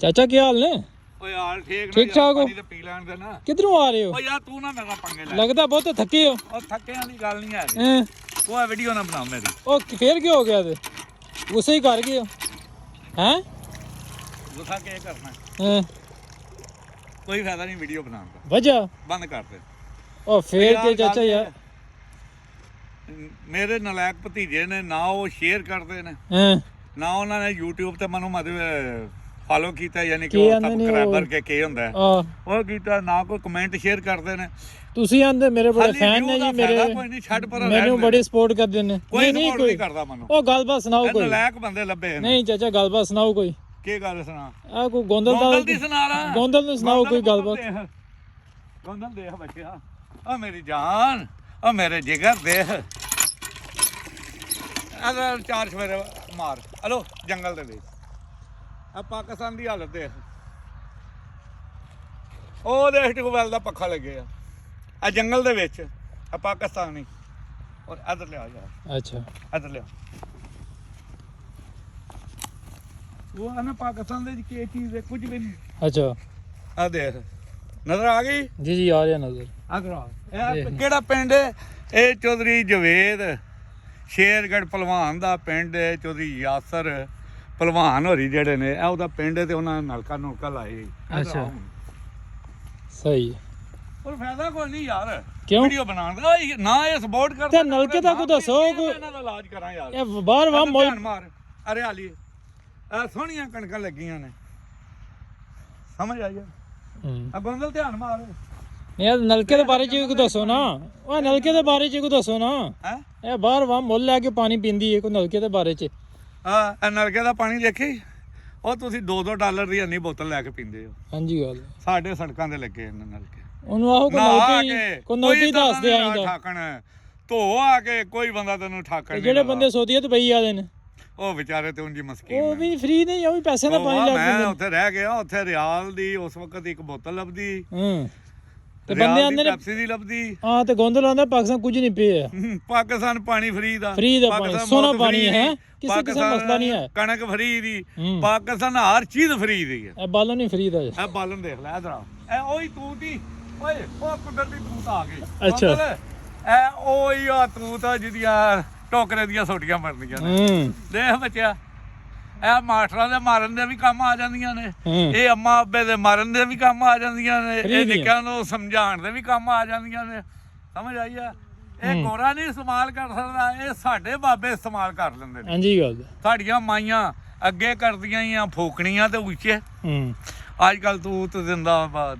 ਚਾਚਾ ਕੀ ਹਾਲ ਨੇ? ਓ ਯਾਰ ਠੀਕ ਠਾਕ ਹੋ? ਪਾਣੀ ਤੇ ਪੀ ਲੈਣ ਦੇ ਨਾ। ਕਿੱਧਰੋਂ ਆ ਰਹੇ ਹੋ? ਓ ਯਾਰ ਤੂੰ ਨਾ ਮੇਰੇ ਨਾਲ ਪੰਗੇ ਲੈ। ਲੱਗਦਾ ਬਹੁਤ ਥੱਕੇ ਹੋ। ਉਹ ਥੱਕਿਆਂ ਦੀ ਗੱਲ ਨਹੀਂ ਆ ਰਹੀ। ਹੈਂ? ਉਹ ਵੀਡੀਓ ਨਾ ਬਣਾ ਮੇਰੀ। ਉਹ ਫੇਰ ਕੀ ਹੋ ਗਿਆ ਤੇ ਗੁੱਸੇ ਹੀ ਕਰ ਗਏ ਹੋ ਹੈਂ? ਗੁੱਸਾ ਕੀ ਕਰਨਾ, ਹੈਂ? ਕੋਈ ਫਾਇਦਾ ਨਹੀਂ ਵੀਡੀਓ ਬਣਾਉਣ ਦਾ, ਵਜ੍ਹਾ ਬੰਦ ਕਰ ਦੇ। ਉਹ ਫੇਰ ਕੇ ਚਾਚਾ ਯਾਰ ਮੇਰੇ ਨਲਾਇਕ ਭਤੀਜੇ ਨੇ ਨਾ ਉਹ ਸ਼ੇਅਰ ਕਰਦੇ ਨੇ ਹੈਂ? ਨਾ ਉਹਨਾਂ ਨੇ YouTube ਤੇ ਮੈਨੂੰ ਮਤਲਬ ਫਾਲੋ ਕੀਤਾ, ਯਾਨੀ ਕਿ ਕੀ ਉਹ ਆਂਦੇ ਨੇ ਸਬਸਕ੍ਰਾਈਬਰ ਕੇ ਕੀ ਹੁੰਦਾ ਆ ਉਹ ਕੀਤਾ, ਨਾ ਕੋਈ ਕਮੈਂਟ ਸ਼ੇਅਰ ਕਰਦੇ ਨੇ। ਤੁਸੀਂ ਆਂਦੇ ਮੇਰੇ ਬੜੇ ਫੈਨ ਨੇ ਜੀ, ਮੇਰੇ ਕੋਈ ਨਹੀਂ, ਛੱਡ ਪਰ ਮੈਨੂੰ ਬੜੀ ਸਪੋਰਟ ਕਰਦੇ ਨੇ। ਕੋਈ ਸਪੋਰਟ ਨਹੀਂ ਕਰਦਾ ਮੈਨੂੰ। ਉਹ ਗੱਲਬਾਤ ਸੁਣਾਓ ਕੋਈ। ਨਲਾਇਕ ਬੰਦੇ ਲੱਭੇ ਨੇ। ਨਹੀਂ ਚਾਚਾ ਗੱਲਬਾਤ ਸੁਣਾਓ ਕੋਈ। ਕੀ ਗੱਲ ਸੁਣਾ? ਆ ਕੋਈ ਗੋਂਦਲ ਦੀ ਸੁਣਾ ਲਾ। ਗੋਂਦਲ ਨੂੰ ਸੁਣਾਓ ਕੋਈ ਗੱਲਬਾਤ। ਗੋਂਦਲ ਦੇਖ ਬੱਚਿਆ, ਓ ਮੇਰੀ ਜਾਨ, ਓ ਮੇਰੇ ਜਿਗਰ ਦੇਖ। ਆ ਚਾਰ ਸਵੇਰੇ ਮਾਰ ਹਲੋ ਜੰਗਲ ਦੇ ਵਿੱਚ। ਆ ਪਾਕਿਸਤਾਨ ਦੀ ਹਾਲਤ ਦੇਖ, ਉਹ ਦੇਖ ਟਿਊਬਵੈਲ ਦਾ ਪੱਖਾ ਲੱਗੇ ਆ ਜੰਗਲ ਦੇ ਵਿੱਚ। ਆ ਪਾਕਿਸਤਾਨੀ। ਔਰ ਇੱਧਰ ਲਿਆ ਯਾਰ, ਅੱਛਾ ਇੱਧਰ ਲਿਆ। ਉਹ ਆ ਨਾ ਪਾਕਿਸਤਾਨ ਦੇ ਵਿੱਚ ਕੀ ਚੀਜ਼ ਹੈ, ਕੁਝ ਵੀ ਨਹੀਂ। ਅੱਛਾ ਆ ਦੇਖ, ਨਜ਼ਰ ਆ ਗਈ? ਜੀ ਜੀ ਆ ਰਿਹਾ ਨਜ਼ਰ। ਇਹ ਕਿਹੜਾ ਪਿੰਡ ਹੈ? ਇਹ ਚੌਧਰੀ ਜਵੇਦ ਸ਼ੇਰਗੜ੍ਹ ਪਹਿਲਵਾਨ ਦਾ ਪਿੰਡ ਹੈ। ਚੌਧਰੀ ਯਾਸਰ ਪਹਿਲਵਾਨ ਹੋਰੀ ਜਿਹੜੇ ਨੇ, ਇਹ ਉਹਦਾ ਪਿੰਡ ਹੈ ਤੇ ਉਹਨਾਂ ਨੇ ਨਲਕਾ ਨੁਲਕਾ ਲਾਏ। ਅੱਛਾ ਸਹੀ ਹੈ। ਪਰ ਫਾਇਦਾ ਕੋਈ ਨਹੀਂ ਯਾਰ ਕਿਉਂ? ਵੀਡੀਓ ਬਣਾਉਣ ਦਾ। ਨਾ ਇਹ ਸਪੋਰਟ ਕਰਦੇ ਤੇ ਨਲਕੇ ਦਾ ਕੋਈ ਦੱਸੋ, ਇਹਨਾਂ ਦਾ ਇਲਾਜ ਕਰਾਂ ਯਾਰ। ਇਹ ਬਾਹਰ ਵਾ ਧਿਆਨ ਮਾਰ, ਅਰੇ ਹਾਲੀ ਇਹ ਸੋਹਣੀਆਂ ਕਣਕਾਂ ਲੱਗੀਆਂ ਨੇ, ਸਮਝ ਆਈ ਆ? ਬੰਦਲ ਧਿਆਨ ਮਾਰ। ਯਾਰ ਨਲਕੇ ਦੇ ਬਾਰੇ ਚ ਕੋਈ ਦੱਸੋ ਨਾ। ਉਹ ਨਲਕੇ ਦੇ ਬਾਰੇ ਚ ਕੋਈ ਦੱਸੋ ਨਾ। ਹੈ ਇਹ ਬਾਹਰ ਵਾ ਮੁੱਲ ਲੈ ਕੇ ਪਾਣੀ ਪੀਂਦੀ ਹੈ, ਕੋਈ ਨਲਕੇ ਦੇ ਬਾਰੇ ਚ। ਇਹ ਨਲਕੇ ਦਾ ਪਾਣੀ ਦੇਖੀ, ਉਹ ਤੁਸੀਂ $2 ਦੀ ਇੰਨੀ ਬੋਤਲ ਲੈ ਕੇ ਪੀਂਦੇ ਹੋ। ਹਾਂਜੀ ਗੱਲ ਸਾਡੇ ਸੜਕਾਂ ਤੇ ਲੱਗੇ ਇਹਨਾਂ ਨਲਕੇ। ਉਹਨੂੰ ਆਹੋ ਕੋਈ ਨਲਕੇ ਹੀ ਦੱਸ ਦੇ ਆਈਂਦਾ। ਠਾਕਣ ਧੋ ਆ ਕੇ ਕੋਈ ਬੰਦਾ ਤੈਨੂੰ ਠਾਕਣ ਜਿਹੜੇ ਬੰਦੇ ਸੋਧੀਅਤ ਪਈ ਆਦੇ ਨੇ ਉਹ ਵਿਚਾਰੇ ਤੇ ਉਂਝ ਮਸਕੀਨ। ਉਹ ਵੀ ਫ੍ਰੀ ਨਹੀਂ, ਉਹ ਵੀ ਪੈਸੇ ਦਾ ਪਾਣੀ ਲੈ ਮੈਂ ਉੱਥੇ ਰਹਿ ਗਿਆ, ਉੱਥੇ ਰਿਆਲ ਦੀ ਉਸ ਵਕਤ ਇੱਕ ਬੋਤਲ ਲੱਭਦੀ। ਤੇ ਬੰਦੇ ਆਂਦੇ ਨੇ ਪੈਪਸੀ ਦੀ ਲੱਭਦੀ। ਹਾਂ ਤੇ ਗੋਂਦਲ ਆਂਦਾ ਪਾਕਿਸਤਾਨ ਕੁਝ ਨਹੀਂ ਪਿਆ। ਪਾਕਿਸਤਾਨ ਪਾਣੀ ਫ੍ਰੀ ਦਾ ਪਾਣੀ ਸੋਨਾ ਪਾਣੀ ਹੈ, ਕਿਸੇ ਕਿਸੇ ਮਸਲਾ ਨਹੀਂ ਹੈ। ਕਣਕ ਫ੍ਰੀ ਦੀ, ਪਾਕਿਸਤਾਨ ਹਰ ਚੀਜ਼ ਫ੍ਰੀ ਦੀ ਹੈ। ਇਹ ਬਾਲਣ ਨਹੀਂ ਫ੍ਰੀ ਦਾ। ਇਹ ਬਾਲਣ ਦੇਖ ਲੈ ਇਧਰ। ਇਹ ਉਹੀ ਤੂਤ ਹੀ, ਓਏ ਉਹ ਕੁਦਰਤੀ ਤੂਤ ਆ ਗਈ। ਅੱਛਾ ਇਹ ਉਹੀ ਆ ਤੂਤ ਆ ਜਿਹਦੀਆਂ ਟੋਕਰੇ ਦੀਆਂ ਸੋਟੀਆਂ ਬਣਦੀਆਂ ਨੇ। ਦੇਖ ਬੱਚਿਆ, ਇਹ ਮਾਸਟਰਾਂ ਦੇ ਮਾਰਨ ਦੇ ਵੀ ਕੰਮ ਆ ਜਾਂਦੀਆਂ ਨੇ, ਇਹ ਅੰਮਾ ਅੱਬੇ ਦੇ ਮਾਰਨ ਦੇ ਵੀ ਕੰਮ ਆ ਜਾਂਦੀਆਂ ਨੇ, ਇਹ ਨਿੱਕਿਆਂ ਨੂੰ ਸਮਝਾਉਣ ਦੇ ਵੀ ਕੰਮ ਆ ਜਾਂਦੀਆਂ ਨੇ। ਸਮਝ ਆਈ ਆ? ਇਹ ਗੋਰਾ ਨਹੀਂ ਇਸਤੇਮਾਲ ਕਰ ਸਕਦਾ, ਇਹ ਸਾਡੇ ਬਾਬੇ ਇਸਤੇਮਾਲ ਕਰ ਲੈਂਦੇ ਨੇ। ਹਾਂਜੀ ਗੱਲ ਸਾਡੀਆਂ ਮਾਈਆਂ ਅੱਗੇ ਕਰਦੀਆਂ ਹੀ ਆ ਫੋਕਣੀਆਂ ਤੇ ਉੱਚੇ। ਅੱਜ ਕੱਲ ਤੂਤ ਜ਼ਿੰਦਾਬਾਦ।